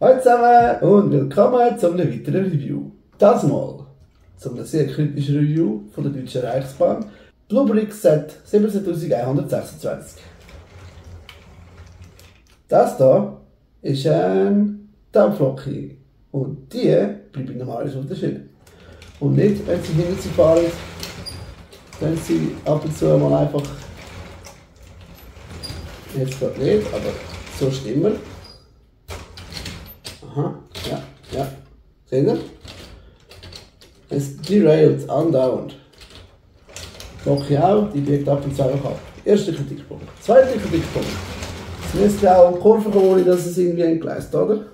Hallo zusammen und willkommen zu einem weiteren Review. Das mal zu einem sehr kritischen Review von der Deutschen Reichsbahn. Bluebricks Set 17126. Das hier ist ein Dampflok und die bleiben normalerweise auf der Schiene. Und nicht, wenn sie hinter sie fahren, wenn sie ab und zu mal einfach, jetzt gerade nicht, aber sonst immer. Aha, ja. Seht ihr? Es derailt andauernd. Lok auch, die biegt ab und zu einfach ab. Erster Kritikpunkt. Zweiter Kritikpunkt. Es müsste auch Kurven kommen, ohne dass es irgendwie entgleist, oder?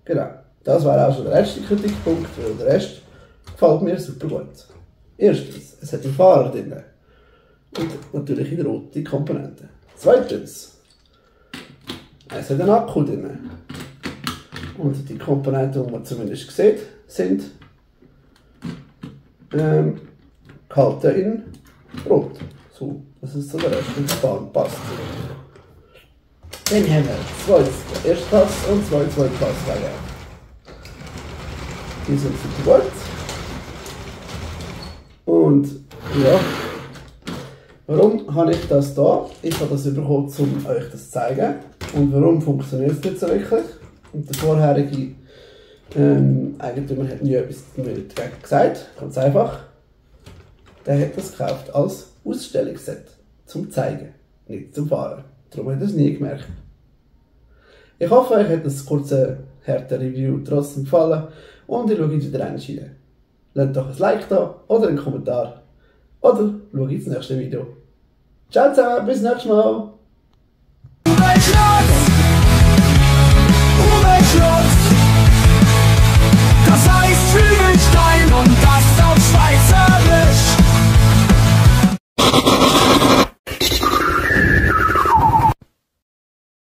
Genau. Das war auch schon der letzte Kritikpunkt, weil der Rest gefällt mir super gut. Erstens, es hat einen Fahrer drin. Und natürlich eine rote Komponente. Zweitens, es hat einen Akku drin. Und die Komponenten, die man zumindest sieht, sind gehalten in Rot. So, dass es zu der restlichen Bahn passt. Dann haben wir zwei Erstklasse und zwei Zweitklasswagen. Die sind super gut. Und ja, warum habe ich das da? Ich habe das bekommen, um euch das zu zeigen. Und warum funktioniert es nicht so wirklich? Und der vorherige Eigentümer hat nie etwas dagegen gesagt, ganz einfach. Der hat das gekauft als Ausstellungsset, zum Zeigen, nicht zum Fahren. Darum hat er es nie gemerkt. Ich hoffe, euch hat das kurze, harte Review trotzdem gefallen und ihr schaut wieder rein. Lasst doch ein Like da oder einen Kommentar oder schaut ins nächste Video. Ciao zusammen, bis nächstes Mal!